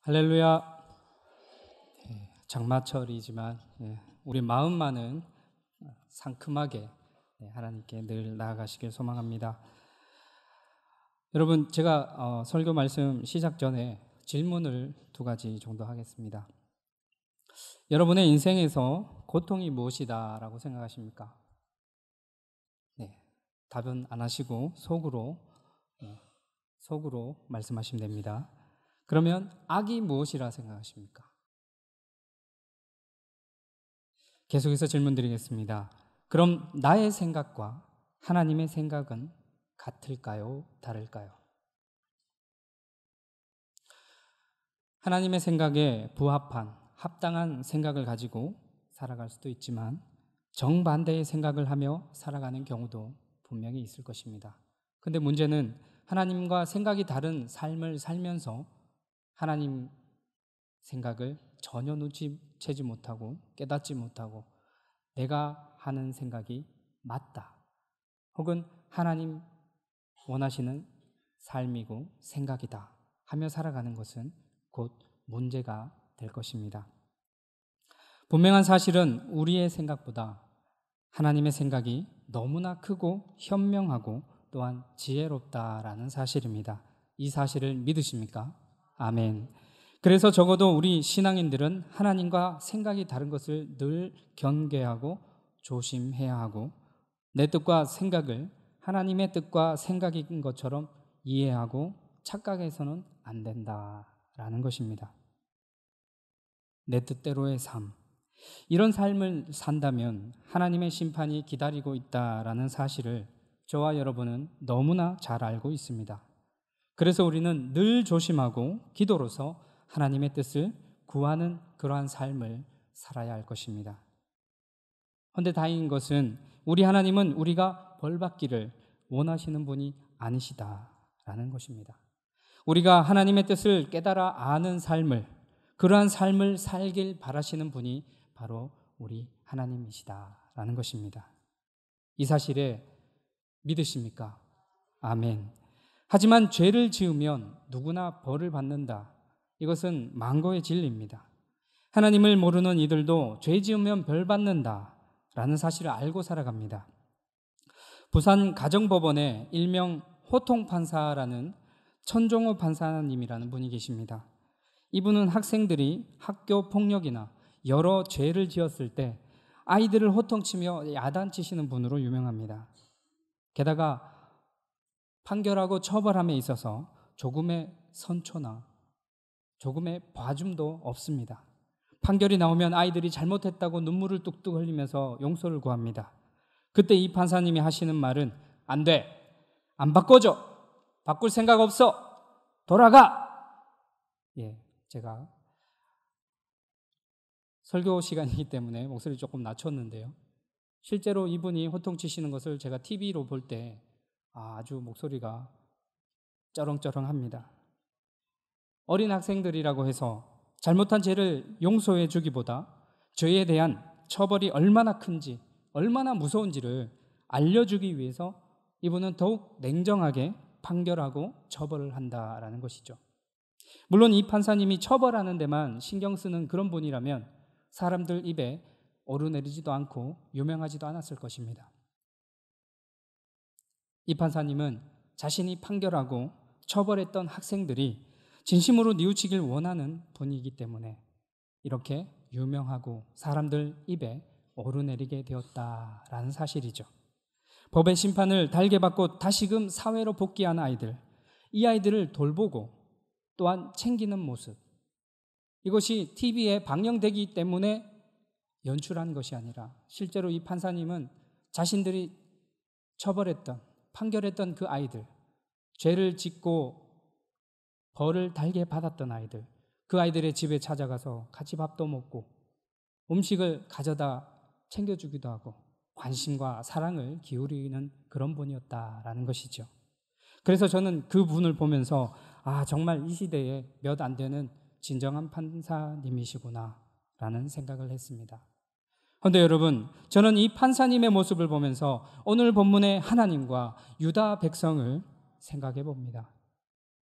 할렐루야. 장마철이지만 우리 마음만은 상큼하게 하나님께 늘 나아가시길 소망합니다. 여러분, 제가 설교 말씀 시작 전에 질문을 두 가지 정도 하겠습니다. 여러분의 인생에서 고통이 무엇이다 라고 생각하십니까? 답은 안 하시고 속으로 말씀하시면 됩니다. 그러면 악이 무엇이라 생각하십니까? 계속해서 질문 드리겠습니다. 그럼 나의 생각과 하나님의 생각은 같을까요? 다를까요? 하나님의 생각에 부합한 합당한 생각을 가지고 살아갈 수도 있지만 정반대의 생각을 하며 살아가는 경우도 분명히 있을 것입니다. 근데 문제는 하나님과 생각이 다른 삶을 살면서 하나님 생각을 전혀 눈치채지 못하고 깨닫지 못하고 내가 하는 생각이 맞다 혹은 하나님 원하시는 삶이고 생각이다 하며 살아가는 것은 곧 문제가 될 것입니다. 분명한 사실은 우리의 생각보다 하나님의 생각이 너무나 크고 현명하고 또한 지혜롭다라는 사실입니다. 이 사실을 믿으십니까? 아멘. 그래서 적어도 우리 신앙인들은 하나님과 생각이 다른 것을 늘 경계하고 조심해야 하고 내 뜻과 생각을 하나님의 뜻과 생각인 것처럼 이해하고 착각해서는 안 된다라는 것입니다. 내 뜻대로의 삶. 이런 삶을 산다면 하나님의 심판이 기다리고 있다라는 사실을 저와 여러분은 너무나 잘 알고 있습니다. 그래서 우리는 늘 조심하고 기도로서 하나님의 뜻을 구하는 그러한 삶을 살아야 할 것입니다. 그런데 다행인 것은 우리 하나님은 우리가 벌받기를 원하시는 분이 아니시다라는 것입니다. 우리가 하나님의 뜻을 깨달아 아는 삶을, 그러한 삶을 살길 바라시는 분이 바로 우리 하나님이시다라는 것입니다. 이 사실에 믿으십니까? 아멘. 하지만 죄를 지으면 누구나 벌을 받는다. 이것은 만고의 진리입니다. 하나님을 모르는 이들도 죄 지으면 벌 받는다 라는 사실을 알고 살아갑니다. 부산 가정법원에 일명 호통판사라는 천종호 판사님이라는 분이 계십니다. 이분은 학생들이 학교 폭력이나 여러 죄를 지었을 때 아이들을 호통치며 야단치시는 분으로 유명합니다. 게다가 판결하고 처벌함에 있어서 조금의 선초나 조금의 봐줌도 없습니다. 판결이 나오면 아이들이 잘못했다고 눈물을 뚝뚝 흘리면서 용서를 구합니다. 그때 이 판사님이 하시는 말은 안 돼, 안 바꿔줘, 바꿀 생각 없어, 돌아가. 제가 설교 시간이기 때문에 목소리 조금 낮췄는데요. 실제로 이분이 호통치시는 것을 제가 TV로 볼 때 아주 목소리가 쩌렁쩌렁합니다. 어린 학생들이라고 해서 잘못한 죄를 용서해 주기보다 죄에 대한 처벌이 얼마나 큰지, 얼마나 무서운지를 알려주기 위해서 이분은 더욱 냉정하게 판결하고 처벌을 한다라는 것이죠. 물론 이 판사님이 처벌하는 데만 신경 쓰는 그런 분이라면 사람들 입에 오르내리지도 않고 유명하지도 않았을 것입니다. 이 판사님은 자신이 판결하고 처벌했던 학생들이 진심으로 뉘우치길 원하는 분이기 때문에 이렇게 유명하고 사람들 입에 오르내리게 되었다라는 사실이죠. 법의 심판을 달게 받고 다시금 사회로 복귀한 아이들, 이 아이들을 돌보고 또한 챙기는 모습, 이것이 TV에 방영되기 때문에 연출한 것이 아니라 실제로 이 판사님은 자신들이 처벌했던, 판결했던 그 아이들, 죄를 짓고 벌을 달게 받았던 아이들, 그 아이들의 집에 찾아가서 같이 밥도 먹고 음식을 가져다 챙겨주기도 하고 관심과 사랑을 기울이는 그런 분이었다라는 것이죠. 그래서 저는 그 분을 보면서 정말 이 시대에 몇 안 되는 진정한 판사님이시구나 라는 생각을 했습니다. 그런데 여러분, 저는 이 판사님의 모습을 보면서 오늘 본문의 하나님과 유다 백성을 생각해 봅니다.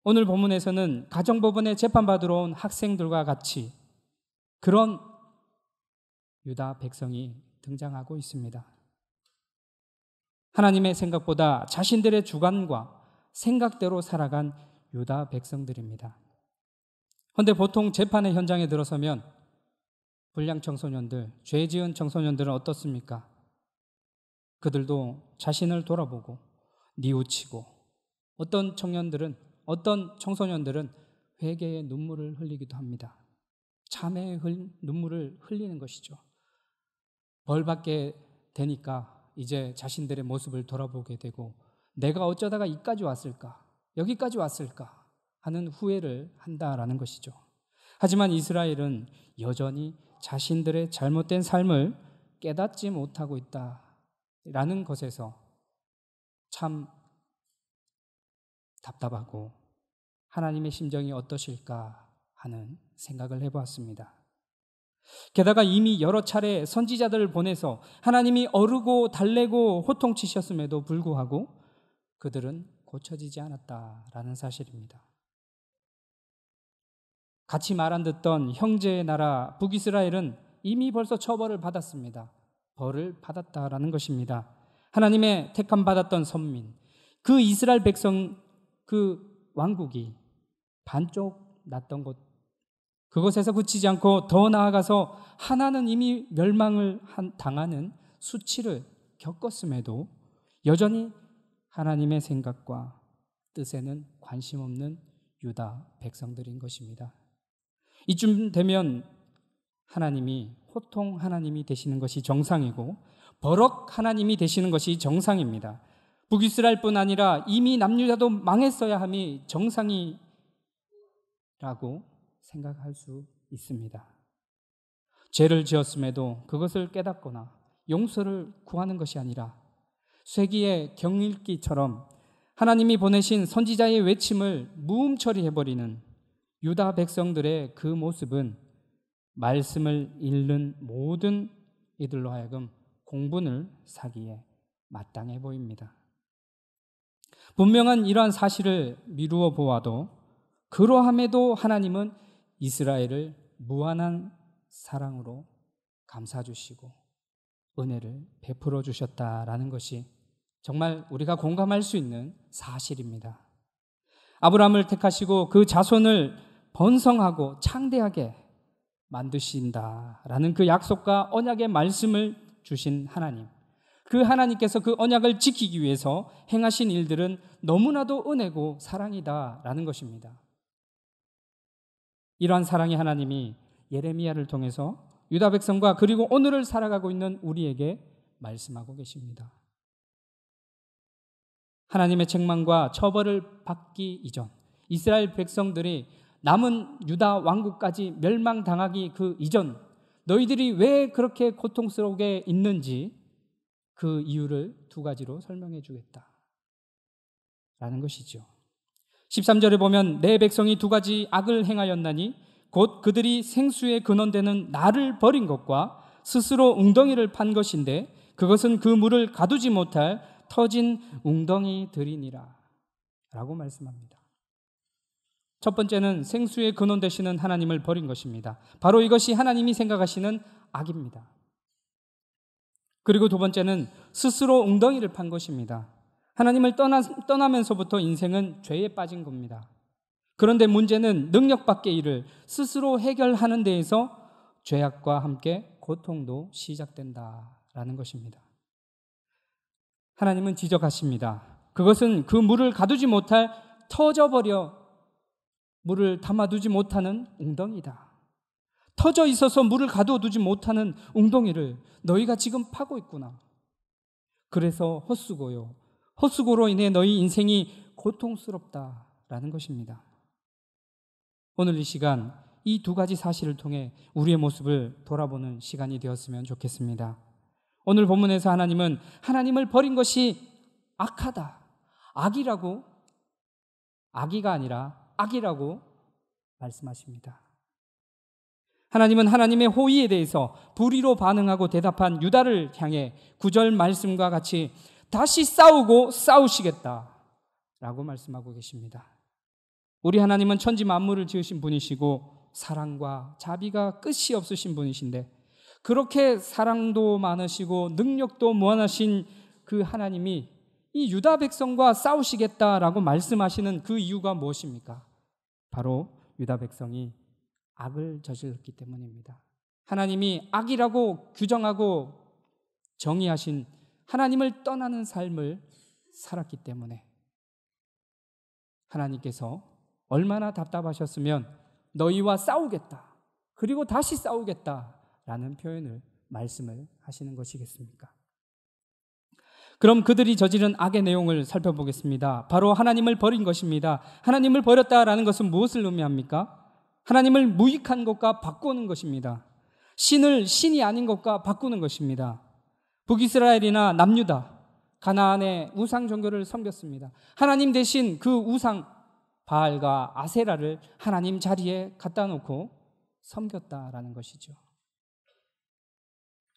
오늘 본문에서는 가정법원에 재판받으러 온 학생들과 같이 그런 유다 백성이 등장하고 있습니다. 하나님의 생각보다 자신들의 주관과 생각대로 살아간 유다 백성들입니다. 그런데 보통 재판의 현장에 들어서면 불량 청소년들, 죄 지은 청소년들은 어떻습니까? 그들도 자신을 돌아보고 뉘우치고 어떤 청소년들은 회개의 눈물을 흘리기도 합니다. 참회의 눈물을 흘리는 것이죠. 벌 받게 되니까 이제 자신들의 모습을 돌아보게 되고 내가 어쩌다가 여기까지 왔을까 하는 후회를 한다라는 것이죠. 하지만 이스라엘은 여전히 자신들의 잘못된 삶을 깨닫지 못하고 있다라는 것에서 참 답답하고 하나님의 심정이 어떠실까 하는 생각을 해보았습니다. 게다가 이미 여러 차례 선지자들을 보내서 하나님이 어르고 달래고 호통치셨음에도 불구하고 그들은 고쳐지지 않았다라는 사실입니다. 같이 말 안 듣던 형제의 나라 북이스라엘은 이미 벌써 처벌을 받았습니다. 벌을 받았다라는 것입니다. 하나님의 택함 받았던 선민, 그 이스라엘 백성, 그 왕국이 반쪽 났던 곳, 그것에서 그치지 않고 더 나아가서 하나는 이미 멸망을 당하는 수치를 겪었음에도 여전히 하나님의 생각과 뜻에는 관심 없는 유다 백성들인 것입니다. 이쯤 되면 하나님이 호통 하나님이 되시는 것이 정상이고 버럭 하나님이 되시는 것이 정상입니다. 북이스라엘뿐 아니라 이미 남유다도 망했어야 함이 정상이라고 생각할 수 있습니다. 죄를 지었음에도 그것을 깨닫거나 용서를 구하는 것이 아니라 쇠기의 경읽기처럼 하나님이 보내신 선지자의 외침을 무음 처리해버리는 유다 백성들의 그 모습은 말씀을 읽는 모든 이들로 하여금 공분을 사기에 마땅해 보입니다. 분명한 이러한 사실을 미루어 보아도 그러함에도 하나님은 이스라엘을 무한한 사랑으로 감싸주시고 은혜를 베풀어 주셨다라는 것이 정말 우리가 공감할 수 있는 사실입니다. 아브라함을 택하시고 그 자손을 번성하고 창대하게 만드신다라는 그 약속과 언약의 말씀을 주신 하나님, 그 하나님께서 그 언약을 지키기 위해서 행하신 일들은 너무나도 은혜고 사랑이다라는 것입니다. 이러한 사랑의 하나님이 예레미야를 통해서 유다 백성과 그리고 오늘을 살아가고 있는 우리에게 말씀하고 계십니다. 하나님의 책망과 처벌을 받기 이전, 이스라엘 백성들이 남은 유다 왕국까지 멸망당하기 그 이전, 너희들이 왜 그렇게 고통스럽게 있는지 그 이유를 두 가지로 설명해 주겠다 라는 것이죠. 13절에 보면 내 백성이 두 가지 악을 행하였나니 곧 그들이 생수의 근원되는 나를 버린 것과 스스로 웅덩이를 판 것인데 그것은 그 물을 가두지 못할 터진 웅덩이들이니라 라고 말씀합니다. 첫 번째는 생수의 근원 되시는 하나님을 버린 것입니다. 바로 이것이 하나님이 생각하시는 악입니다. 그리고 두 번째는 스스로 웅덩이를 판 것입니다. 하나님을 떠나면서부터 인생은 죄에 빠진 겁니다. 그런데 문제는 능력 밖의 일을 스스로 해결하는 데에서 죄악과 함께 고통도 시작된다라는 것입니다. 하나님은 지적하십니다. 그것은 그 물을 가두지 못할 터져버려 물을 담아두지 못하는 웅덩이다. 터져 있어서 물을 가두어두지 못하는 웅덩이를 너희가 지금 파고 있구나. 그래서 헛수고로 인해 너희 인생이 고통스럽다라는 것입니다. 오늘 이 시간 이 두 가지 사실을 통해 우리의 모습을 돌아보는 시간이 되었으면 좋겠습니다. 오늘 본문에서 하나님은 하나님을 버린 것이 악하다, 악이가 아니라 악이라고 말씀하십니다. 하나님은 하나님의 호의에 대해서 불의로 반응하고 대답한 유다를 향해 9절 말씀과 같이 다시 싸우고 싸우시겠다라고 말씀하고 계십니다. 우리 하나님은 천지 만물을 지으신 분이시고 사랑과 자비가 끝이 없으신 분이신데, 그렇게 사랑도 많으시고 능력도 무한하신 그 하나님이 이 유다 백성과 싸우시겠다라고 말씀하시는 그 이유가 무엇입니까? 바로 유다 백성이 악을 저질렀기 때문입니다. 하나님이 악이라고 규정하고 정의하신 하나님을 떠나는 삶을 살았기 때문에 하나님께서 얼마나 답답하셨으면 너희와 싸우겠다, 그리고 다시 싸우겠다라는 표현을 말씀을 하시는 것이겠습니까? 그럼 그들이 저지른 악의 내용을 살펴보겠습니다. 바로 하나님을 버린 것입니다. 하나님을 버렸다라는 것은 무엇을 의미합니까? 하나님을 무익한 것과 바꾸는 것입니다. 신을 신이 아닌 것과 바꾸는 것입니다. 북이스라엘이나 남유다, 가나안의 우상 종교를 섬겼습니다. 하나님 대신 그 우상 바알과 아세라를 하나님 자리에 갖다 놓고 섬겼다라는 것이죠.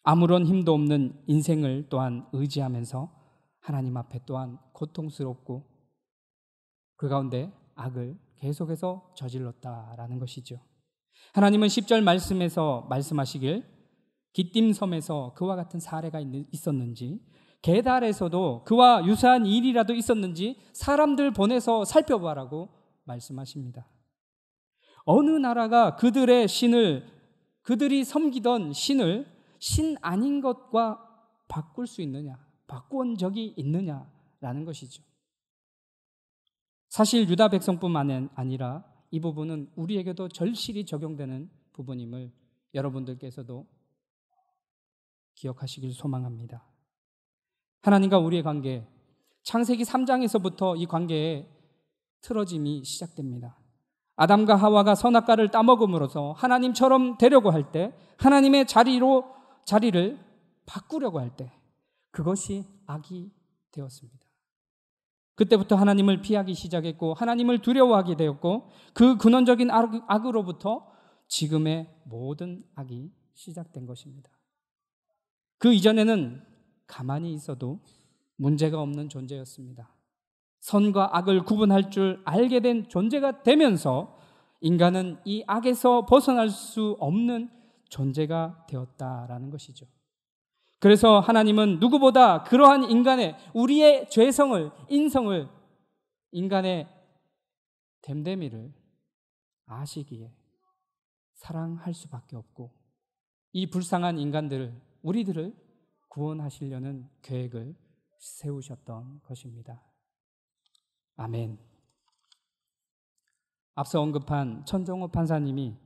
아무런 힘도 없는 인생을 또한 의지하면서 하나님 앞에 또한 고통스럽고 그 가운데 악을 계속해서 저질렀다라는 것이죠. 하나님은 10절 말씀에서 말씀하시길 기띔 섬에서 그와 같은 사례가 있었는지, 게달에서도 그와 유사한 일이라도 있었는지 사람들 보내서 살펴봐라고 말씀하십니다. 어느 나라가 그들의 신을, 그들이 섬기던 신을 신 아닌 것과 바꿀 수 있느냐, 바꾼 적이 있느냐라는 것이죠. 사실 유다 백성뿐만 아니라 이 부분은 우리에게도 절실히 적용되는 부분임을 여러분들께서도 기억하시길 소망합니다. 하나님과 우리의 관계, 창세기 3장에서부터 이 관계의 틀어짐이 시작됩니다. 아담과 하와가 선악과를 따먹음으로써 하나님처럼 되려고 할 때, 하나님의 자리를 바꾸려고 할 때, 그것이 악이 되었습니다. 그때부터 하나님을 피하기 시작했고 하나님을 두려워하게 되었고, 그 근원적인 악으로부터 지금의 모든 악이 시작된 것입니다. 그 이전에는 가만히 있어도 문제가 없는 존재였습니다. 선과 악을 구분할 줄 알게 된 존재가 되면서 인간은 이 악에서 벗어날 수 없는 존재가 되었다라는 것이죠. 그래서 하나님은 누구보다 그러한 인간의, 우리의 죄성을, 인성을, 인간의 됨됨이를 아시기에 사랑할 수밖에 없고, 이 불쌍한 인간들을, 우리들을 구원하시려는 계획을 세우셨던 것입니다. 아멘. 앞서 언급한 천정호 판사님이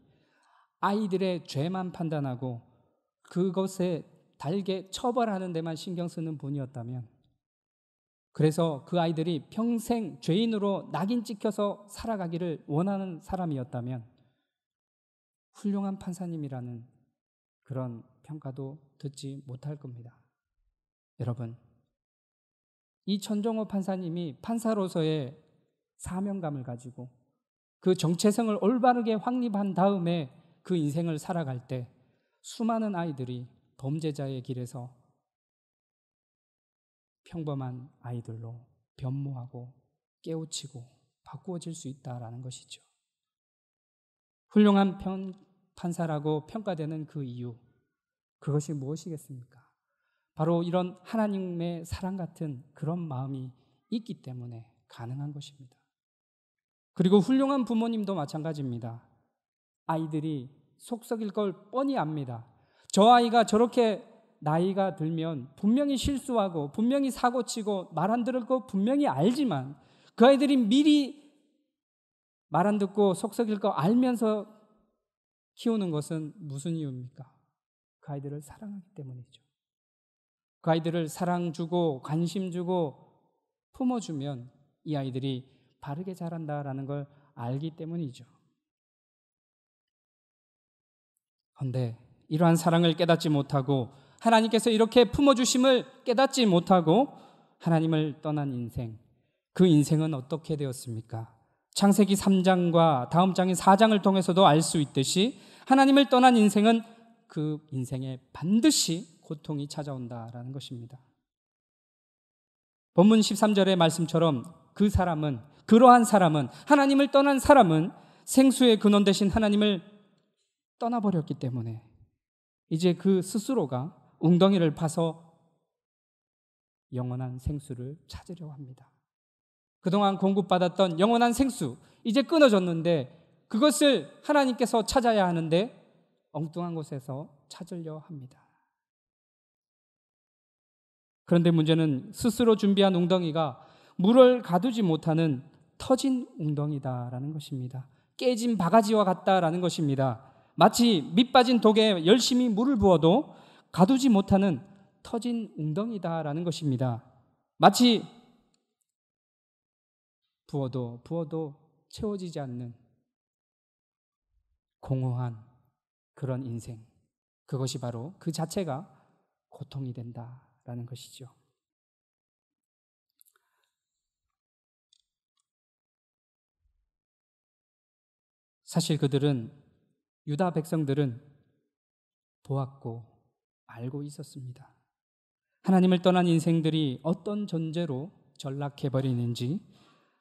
아이들의 죄만 판단하고 그것에 달게 처벌하는 데만 신경 쓰는 분이었다면, 그래서 그 아이들이 평생 죄인으로 낙인 찍혀서 살아가기를 원하는 사람이었다면 훌륭한 판사님이라는 그런 평가도 듣지 못할 겁니다. 여러분, 이 천정호 판사님이 판사로서의 사명감을 가지고 그 정체성을 올바르게 확립한 다음에 그 인생을 살아갈 때 수많은 아이들이 범죄자의 길에서 평범한 아이들로 변모하고 깨우치고 바꾸어질 수 있다라는 것이죠. 훌륭한 판사라고 평가되는 그 이유, 그것이 무엇이겠습니까? 바로 이런 하나님의 사랑 같은 그런 마음이 있기 때문에 가능한 것입니다. 그리고 훌륭한 부모님도 마찬가지입니다. 아이들이 속 썩일 걸 뻔히 압니다. 저 아이가 저렇게 나이가 들면 분명히 실수하고 분명히 사고치고 말 안 들을 거 분명히 알지만, 그 아이들이 미리 말 안 듣고 속 썩일 거 알면서 키우는 것은 무슨 이유입니까? 그 아이들을 사랑하기 때문이죠. 그 아이들을 사랑 주고 관심 주고 품어주면 이 아이들이 바르게 자란다라는 걸 알기 때문이죠. 그런데 이러한 사랑을 깨닫지 못하고, 하나님께서 이렇게 품어주심을 깨닫지 못하고 하나님을 떠난 인생, 그 인생은 어떻게 되었습니까? 창세기 3장과 다음 장인 4장을 통해서도 알 수 있듯이 하나님을 떠난 인생은 그 인생에 반드시 고통이 찾아온다라는 것입니다. 본문 13절의 말씀처럼 그 사람은, 그러한 사람은, 하나님을 떠난 사람은 생수의 근원 되신 하나님을 떠나버렸기 때문에 이제 그 스스로가 웅덩이를 파서 영원한 생수를 찾으려고 합니다. 그동안 공급받았던 영원한 생수, 이제 끊어졌는데 그것을 하나님께서 찾아야 하는데 엉뚱한 곳에서 찾으려 합니다. 그런데 문제는 스스로 준비한 웅덩이가 물을 가두지 못하는 터진 웅덩이다라는 것입니다. 깨진 바가지와 같다라는 것입니다. 마치 밑 빠진 독에 열심히 물을 부어도 가두지 못하는 터진 웅덩이다라는 것입니다. 마치 부어도 채워지지 않는 공허한 그런 인생, 그것이 바로 그 자체가 고통이 된다라는 것이죠. 사실 유다 백성들은 보았고 알고 있었습니다. 하나님을 떠난 인생들이 어떤 존재로 전락해버리는지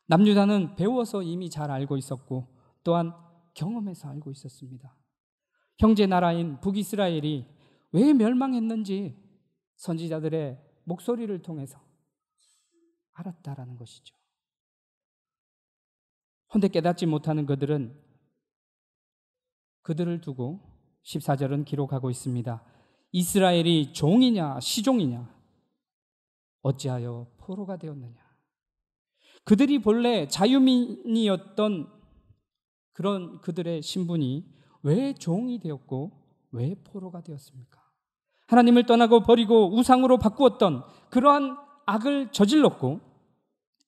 남유다는 배워서 이미 잘 알고 있었고 또한 경험해서 알고 있었습니다. 형제 나라인 북이스라엘이 왜 멸망했는지 선지자들의 목소리를 통해서 알았다라는 것이죠. 헌데 깨닫지 못하는 그들을 두고 14절은 기록하고 있습니다. 이스라엘이 종이냐 시종이냐 어찌하여 포로가 되었느냐. 그들이 본래 자유민이었던 그런 그들의 신분이 왜 종이 되었고 왜 포로가 되었습니까? 하나님을 떠나고 버리고 우상으로 바꾸었던 그러한 악을 저질렀고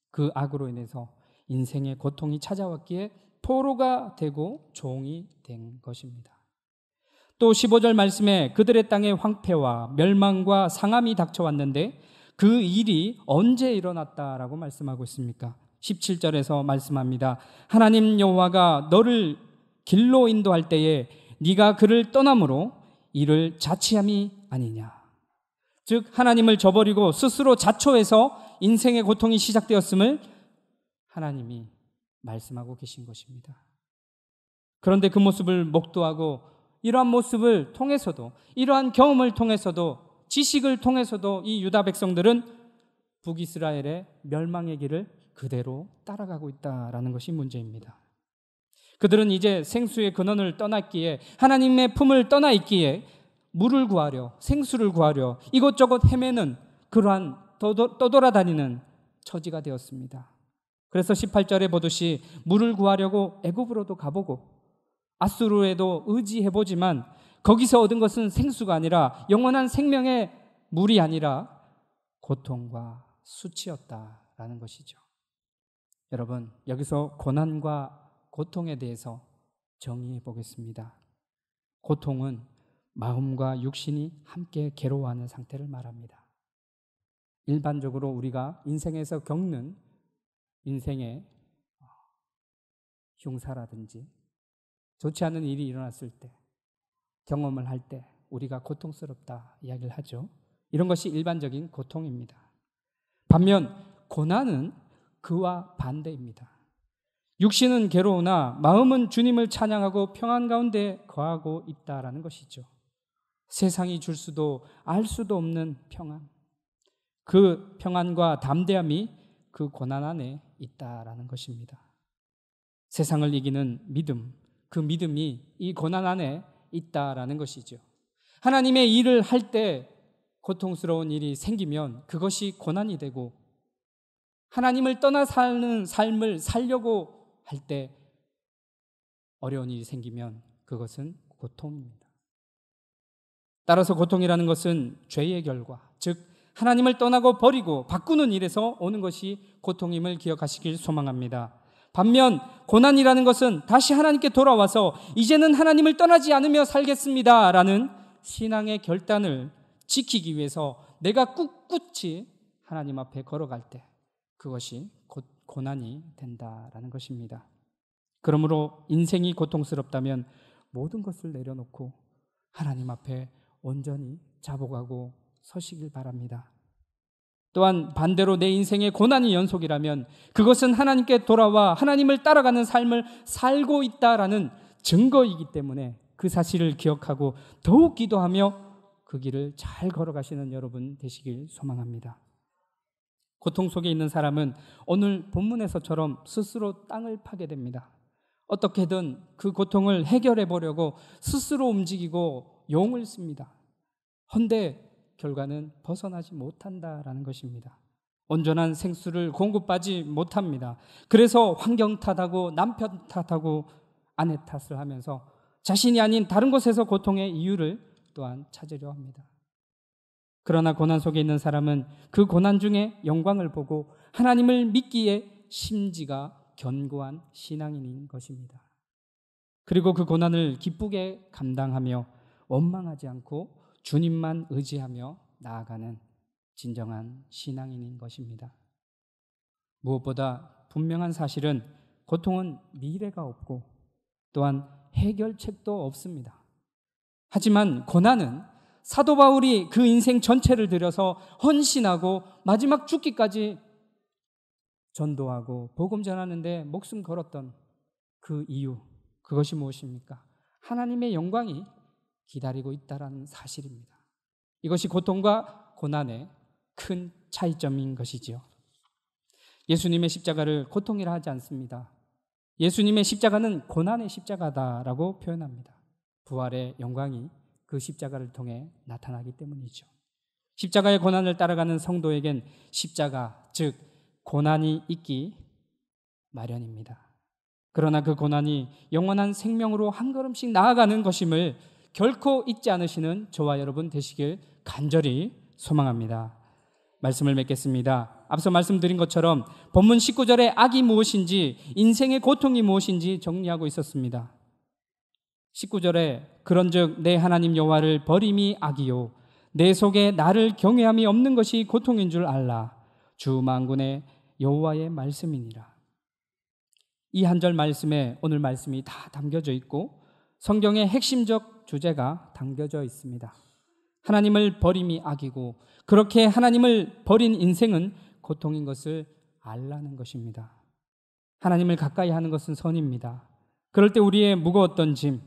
그 악으로 인해서 인생의 고통이 찾아왔기에 포로가 되고 종이 된 것입니다. 또 15절 말씀에 그들의 땅에 황폐와 멸망과 상함이 닥쳐왔는데 그 일이 언제 일어났다라고 말씀하고 있습니까? 17절에서 말씀합니다. 하나님 여호와가 너를 길로 인도할 때에 네가 그를 떠남으로 이를 자치함이 아니냐. 즉 하나님을 저버리고 스스로 자초해서 인생의 고통이 시작되었음을 하나님이 말씀하고 계신 것입니다. 그런데 그 모습을 목도하고 이러한 모습을 통해서도, 이러한 경험을 통해서도, 지식을 통해서도 이 유다 백성들은 북이스라엘의 멸망의 길을 그대로 따라가고 있다라는 것이 문제입니다. 그들은 이제 생수의 근원을 떠났기에, 하나님의 품을 떠나 있기에 물을 구하려, 생수를 구하려 이곳저곳 헤매는 그러한 떠돌아다니는 처지가 되었습니다. 그래서 18절에 보듯이 물을 구하려고 애굽으로도 가보고 아수르에도 의지해보지만 거기서 얻은 것은 생수가 아니라 영원한 생명의 물이 아니라 고통과 수치였다라는 것이죠. 여러분, 여기서 고난과 고통에 대해서 정의해 보겠습니다. 고통은 마음과 육신이 함께 괴로워하는 상태를 말합니다. 일반적으로 우리가 인생에서 겪는 인생의 흉사라든지 좋지 않은 일이 일어났을 때, 경험을 할 때 우리가 고통스럽다 이야기를 하죠. 이런 것이 일반적인 고통입니다. 반면 고난은 그와 반대입니다. 육신은 괴로우나 마음은 주님을 찬양하고 평안 가운데 거하고 있다라는 것이죠. 세상이 줄 수도 알 수도 없는 평안, 그 평안과 담대함이 그 고난 안에 있다라는 것입니다. 세상을 이기는 믿음, 그 믿음이 이 고난 안에 있다라는 것이죠. 하나님의 일을 할 때 고통스러운 일이 생기면 그것이 고난이 되고, 하나님을 떠나 사는 삶을 살려고 할 때 어려운 일이 생기면 그것은 고통입니다. 따라서 고통이라는 것은 죄의 결과, 즉 하나님을 떠나고 버리고 바꾸는 일에서 오는 것이 고통임을 기억하시길 소망합니다. 반면 고난이라는 것은 다시 하나님께 돌아와서 이제는 하나님을 떠나지 않으며 살겠습니다라는 신앙의 결단을 지키기 위해서 내가 꿋꿋이 하나님 앞에 걸어갈 때 그것이 곧 고난이 된다라는 것입니다. 그러므로 인생이 고통스럽다면 모든 것을 내려놓고 하나님 앞에 온전히 자복하고 서시길 바랍니다. 또한 반대로 내 인생의 고난이 연속이라면 그것은 하나님께 돌아와 하나님을 따라가는 삶을 살고 있다라는 증거이기 때문에 그 사실을 기억하고 더욱 기도하며 그 길을 잘 걸어가시는 여러분 되시길 소망합니다. 고통 속에 있는 사람은 오늘 본문에서처럼 스스로 땅을 파게 됩니다. 어떻게든 그 고통을 해결해 보려고 스스로 움직이고 용을 씁니다. 헌데 결과는 벗어나지 못한다라는 것입니다. 온전한 생수를 공급하지 못합니다. 그래서 환경 탓하고 남편 탓하고 아내 탓을 하면서 자신이 아닌 다른 곳에서 고통의 이유를 또한 찾으려 합니다. 그러나 고난 속에 있는 사람은 그 고난 중에 영광을 보고 하나님을 믿기에 심지가 견고한 신앙인인 것입니다. 그리고 그 고난을 기쁘게 감당하며 원망하지 않고 주님만 의지하며 나아가는 진정한 신앙인인 것입니다. 무엇보다 분명한 사실은 고통은 미래가 없고 또한 해결책도 없습니다. 하지만 고난은 사도 바울이 그 인생 전체를 들여서 헌신하고 마지막 죽기까지 전도하고 복음 전하는데 목숨 걸었던 그 이유, 그것이 무엇입니까? 하나님의 영광이 기다리고 있다는 사실입니다. 이것이 고통과 고난의 큰 차이점인 것이지요. 예수님의 십자가를 고통이라 하지 않습니다. 예수님의 십자가는 고난의 십자가다라고 표현합니다. 부활의 영광이 그 십자가를 통해 나타나기 때문이죠. 십자가의 고난을 따라가는 성도에겐 십자가, 즉 고난이 있기 마련입니다. 그러나 그 고난이 영원한 생명으로 한 걸음씩 나아가는 것임을 결코 잊지 않으시는 저와 여러분 되시길 간절히 소망합니다. 말씀을 맺겠습니다. 앞서 말씀드린 것처럼 본문 19절에 악이 무엇인지, 인생의 고통이 무엇인지 정리하고 있었습니다. 19절에 그런즉 내 하나님 여호와를 버림이 악이요 내 속에 나를 경외함이 없는 것이 고통인 줄 알라. 주 만군의 여호와의 말씀이니라. 이 한 절 말씀에 오늘 말씀이 다 담겨져 있고 성경의 핵심적 주제가 담겨져 있습니다. 하나님을 버림이 악이고 그렇게 하나님을 버린 인생은 고통인 것을 알라는 것입니다. 하나님을 가까이 하는 것은 선입니다. 그럴 때 우리의 무거웠던 짐,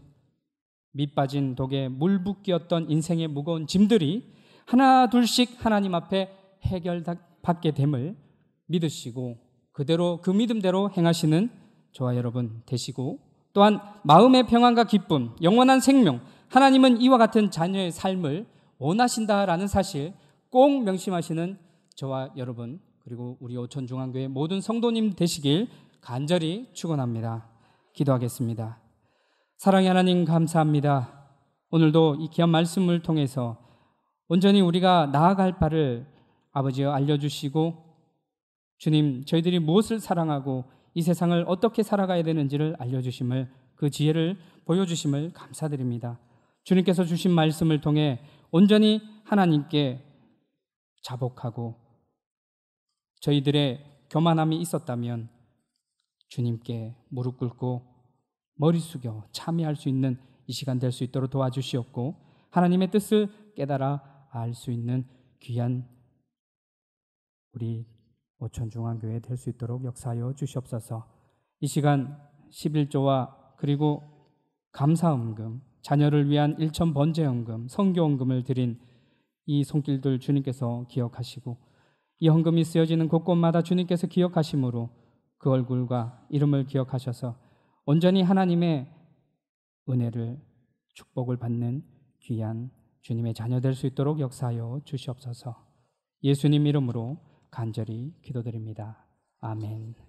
밑 빠진 독에 물 붓기였던 인생의 무거운 짐들이 하나 둘씩 하나님 앞에 해결받게 됨을 믿으시고 그대로 그 믿음대로 행하시는 저와 여러분 되시고 또한 마음의 평안과 기쁨, 영원한 생명, 하나님은 이와 같은 자녀의 삶을 원하신다라는 사실 꼭 명심하시는 저와 여러분 그리고 우리 오천중앙교회 모든 성도님 되시길 간절히 축원합니다. 기도하겠습니다. 사랑의 하나님 감사합니다. 오늘도 이 귀한 말씀을 통해서 온전히 우리가 나아갈 바를 아버지여 알려주시고 주님 저희들이 무엇을 사랑하고 이 세상을 어떻게 살아가야 되는지를 알려주심을 그 지혜를 보여주심을 감사드립니다. 주님께서 주신 말씀을 통해 온전히 하나님께 자복하고 저희들의 교만함이 있었다면 주님께 무릎 꿇고 머리 숙여 참여할 수 있는 이 시간 될 수 있도록 도와주시옵고 하나님의 뜻을 깨달아 알 수 있는 귀한 우리 오천중앙교회 될 수 있도록 역사하여 주시옵소서. 이 시간 11조와 그리고 감사헌금, 자녀를 위한 일천 번제헌금, 선교헌금을 드린 이 손길들 주님께서 기억하시고 이 헌금이 쓰여지는 곳곳마다 주님께서 기억하심으로 그 얼굴과 이름을 기억하셔서 온전히 하나님의 은혜를 축복을 받는 귀한 주님의 자녀 될 수 있도록 역사하여 주시옵소서. 예수님 이름으로 간절히 기도드립니다. 아멘.